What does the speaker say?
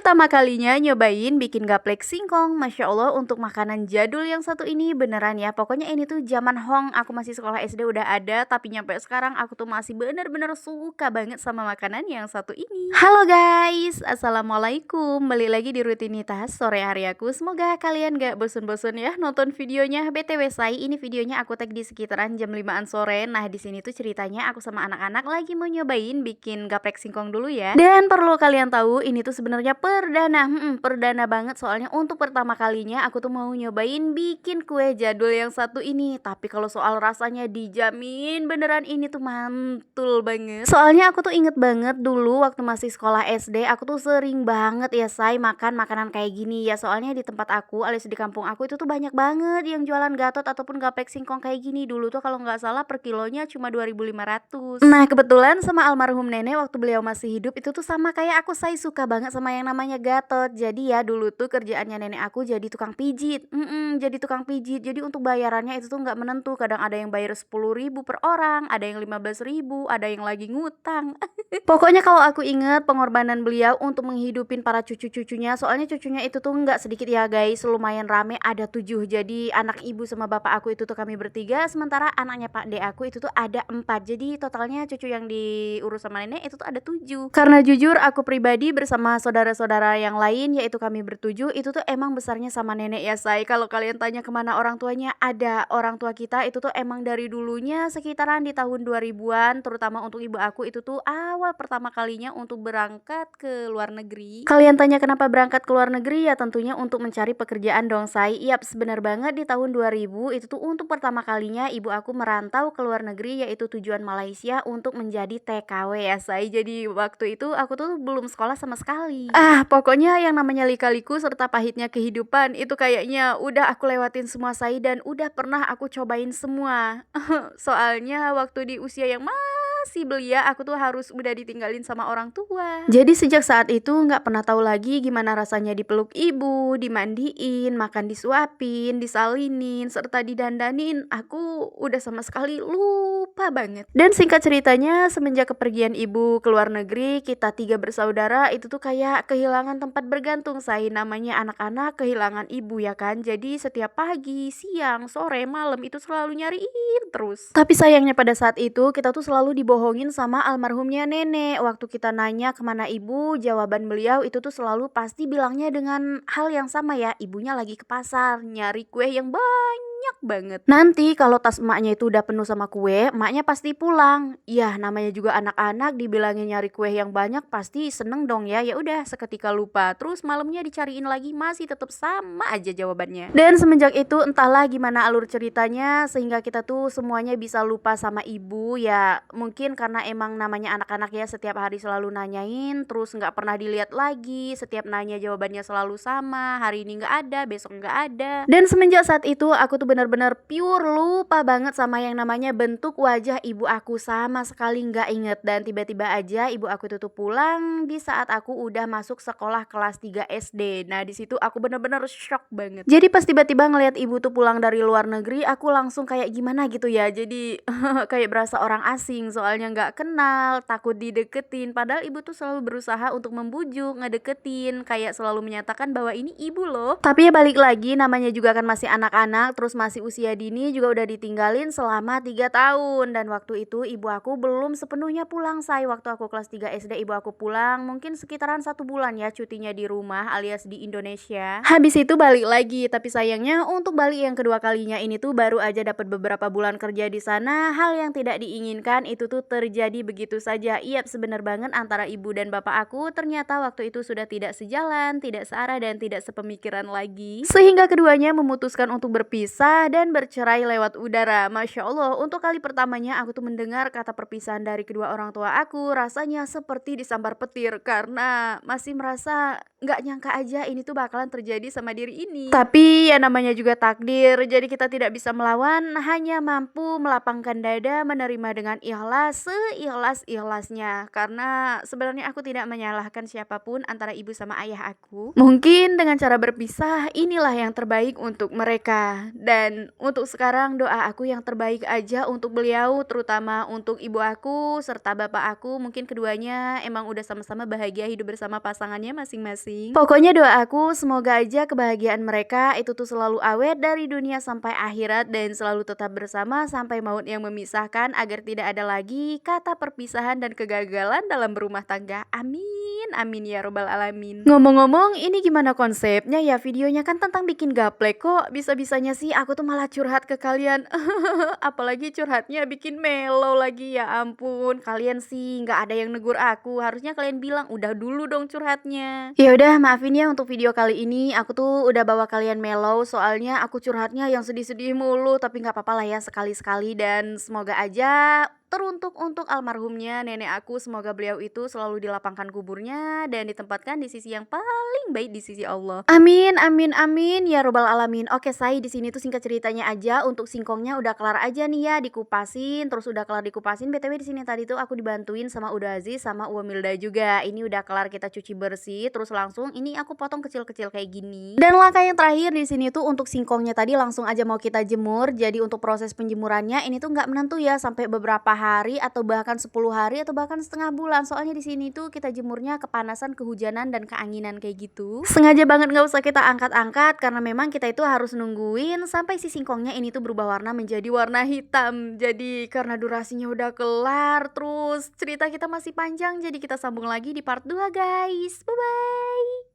pertama kalinya nyobain bikin gaplek singkong. Masya Allah, untuk makanan jadul yang satu ini beneran ya. Pokoknya ini tuh zaman Hong, aku masih sekolah SD udah ada. Tapi nyampe sekarang aku tuh masih bener-bener suka banget sama makanan yang satu ini. Halo guys, Assalamualaikum. Balik lagi di rutinitas sore hari aku. Semoga kalian gak bosen-bosen ya nonton videonya. BTW say, ini videonya aku tag di sekitaran jam 5-an sore. Nah di sini tuh ceritanya aku sama anak-anak lagi mau nyobain bikin gaplek singkong dulu ya. Dan perlu kalian tahu, ini tuh sebenarnya perdana banget, soalnya untuk pertama kalinya aku tuh mau nyobain bikin kue jadul yang satu ini. Tapi kalau soal rasanya dijamin beneran ini tuh mantul banget. Soalnya aku tuh inget banget dulu waktu masih sekolah SD, aku tuh sering banget ya say makan makanan kayak gini ya. Soalnya di tempat aku alias di kampung aku itu tuh banyak banget yang jualan gatot ataupun gaplek singkong kayak gini. Dulu tuh kalau nggak salah per kilonya cuma 2.500. Nah kebetulan sama almarhum nenek waktu beliau masih hidup itu tuh sama kayak aku, saya suka banget sama yang namanya gatot. Jadi ya dulu tuh kerjaannya nenek aku jadi tukang pijit. Jadi tukang pijit. Jadi untuk bayarannya itu tuh nggak menentu. Kadang ada yang bayar 10.000 per orang, ada yang 15.000, ada yang lagi ngutang. Pokoknya kalau aku inget pengorbanan beliau untuk menghidupin para cucu-cucunya. Soalnya cucunya itu tuh nggak sedikit ya guys, lumayan rame, ada 7. Jadi anak ibu sama bapak aku itu tuh kami bertiga, sementara anaknya Pak De aku itu tuh ada 4. Jadi totalnya cucu yang diurus sama nenek itu tuh ada 7. Karena jujur aku pribadi bersama saudara-saudara yang lain yaitu kami bertujuh itu tuh emang besarnya sama nenek ya say. Kalau kalian tanya kemana orang tuanya, ada orang tua kita itu tuh emang dari dulunya sekitaran di tahun 2000-an, terutama untuk ibu aku itu tuh awal pertama kalinya untuk berangkat ke luar negeri. Kalian tanya kenapa berangkat ke luar negeri, ya tentunya untuk mencari pekerjaan dong say. Yap, sebenar banget di tahun 2000 itu tuh untuk pertama kalinya ibu aku merantau ke luar negeri, yaitu tujuan Malaysia untuk menjadi TKW ya say. Jadi waktu itu aku tuh belum sekolah sama sekali. Pokoknya yang namanya lika-liku serta pahitnya kehidupan itu kayaknya udah aku lewatin semua say, dan udah pernah aku cobain semua. Soalnya waktu di usia yang masih belia aku tuh harus udah ditinggalin sama orang tua. Jadi sejak saat itu nggak pernah tahu lagi gimana rasanya dipeluk ibu, dimandiin, makan disuapin, disalinin, serta didandanin. Aku udah sama sekali lupa banget. Dan singkat ceritanya, semenjak kepergian ibu ke luar negeri, kita 3 bersaudara itu tuh kayak kehilangan tempat bergantung say. Namanya anak-anak kehilangan ibu ya kan. Jadi setiap pagi, siang, sore, malam itu selalu nyariin terus. Tapi sayangnya pada saat itu kita tuh selalu dibohongin sama almarhumnya nenek. Waktu kita nanya kemana ibu, jawaban beliau itu tuh selalu pasti bilangnya dengan hal yang sama ya. Ibunya lagi ke pasar nyari kue yang banyak banget. Nanti kalau tas emaknya itu udah penuh sama kue, emaknya pasti pulang. Ya namanya juga anak-anak, dibilangin nyari kue yang banyak pasti seneng dong ya. Ya udah seketika lupa. Terus malamnya dicariin lagi masih tetap sama aja jawabannya. Dan semenjak itu entahlah gimana alur ceritanya sehingga kita tuh semuanya bisa lupa sama ibu. Ya mungkin karena emang namanya anak-anak ya, setiap hari selalu nanyain, terus nggak pernah dilihat lagi. Setiap nanya jawabannya selalu sama, hari ini nggak ada, besok nggak ada. Dan semenjak saat itu aku tuh benar-benar pure lupa banget sama yang namanya bentuk wajah ibu aku, sama sekali nggak inget. Dan tiba-tiba aja ibu aku tuh pulang di saat aku udah masuk sekolah kelas 3 SD. Nah di situ aku bener-bener shock banget. Jadi pas tiba-tiba ngelihat ibu tuh pulang dari luar negeri, aku langsung kayak gimana gitu ya. Jadi kayak berasa orang asing, soalnya nggak kenal, takut dideketin. Padahal ibu tuh selalu berusaha untuk membujuk, ngedeketin, kayak selalu menyatakan bahwa ini ibu loh. Tapi ya balik lagi, namanya juga kan masih anak-anak, terus masih usia dini, juga udah ditinggalin selama 3 tahun. Dan waktu itu ibu aku belum sepenuhnya pulang say. Waktu aku kelas 3 SD ibu aku pulang mungkin sekitaran 1 bulan ya cutinya di rumah alias di Indonesia. Habis itu balik lagi, tapi sayangnya untuk balik yang kedua kalinya ini tuh baru aja dapat beberapa bulan kerja di sana. Hal yang tidak diinginkan itu tuh terjadi begitu saja. Iya sebenar banget, antara ibu dan bapak aku ternyata waktu itu sudah tidak sejalan, tidak searah, dan tidak sepemikiran lagi. Sehingga keduanya memutuskan untuk berpisah dan bercerai lewat udara. Masya Allah, untuk kali pertamanya aku tuh mendengar kata perpisahan dari kedua orang tua aku, rasanya seperti disambar petir karena masih merasa nggak nyangka aja ini tuh bakalan terjadi sama diri ini. Tapi ya namanya juga takdir, jadi kita tidak bisa melawan, hanya mampu melapangkan dada menerima dengan ikhlas, seikhlas-ikhlasnya. Karena sebenarnya aku tidak menyalahkan siapapun antara ibu sama ayah aku. Mungkin dengan cara berpisah inilah yang terbaik untuk mereka. Dan Dan untuk sekarang doa aku yang terbaik aja untuk beliau, terutama untuk ibu aku serta bapak aku, mungkin keduanya emang udah sama-sama bahagia hidup bersama pasangannya masing-masing. Pokoknya doa aku semoga aja kebahagiaan mereka itu tuh selalu awet dari dunia sampai akhirat dan selalu tetap bersama sampai maut yang memisahkan, agar tidak ada lagi kata perpisahan dan kegagalan dalam berumah tangga. Amin, amin ya robbal alamin. Ngomong-ngomong, ini gimana konsepnya ya? Videonya kan tentang bikin gaplek, kok bisa-bisanya sih aku tuh malah curhat ke kalian. Apalagi curhatnya bikin mellow lagi, ya ampun. Kalian sih nggak ada yang negur aku, harusnya kalian bilang udah dulu dong curhatnya. Ya udah, maafin ya untuk video kali ini aku tuh udah bawa kalian mellow, soalnya aku curhatnya yang sedih-sedih mulu, tapi nggak apa-apa lah ya sekali-sekali. Dan semoga aja teruntuk untuk almarhumnya nenek aku, semoga beliau itu selalu dilapangkan kuburnya dan ditempatkan di sisi yang paling baik di sisi Allah. Amin, amin, amin ya robbal alamin. Oke, say di sini tuh singkat ceritanya aja, untuk singkongnya udah kelar aja nih ya dikupasin, terus udah kelar dikupasin. BTW di sini tadi tuh aku dibantuin sama Uda Aziz sama Uwa Milda juga. Ini udah kelar kita cuci bersih, terus langsung ini aku potong kecil-kecil kayak gini. Dan langkah yang terakhir di sini tuh untuk singkongnya tadi langsung aja mau kita jemur. Jadi untuk proses penjemurannya ini tuh nggak menentu ya, sampai beberapa hari atau bahkan 10 hari atau bahkan setengah bulan. Soalnya di sini tuh kita jemurnya kepanasan, kehujanan dan keanginan kayak gitu. Sengaja banget nggak usah kita angkat-angkat karena memang kita itu harus nungguin sampai si singkongnya ini tuh berubah warna menjadi warna hitam. Jadi karena durasinya udah kelar, terus cerita kita masih panjang, jadi kita sambung lagi di part 2 guys. Bye bye.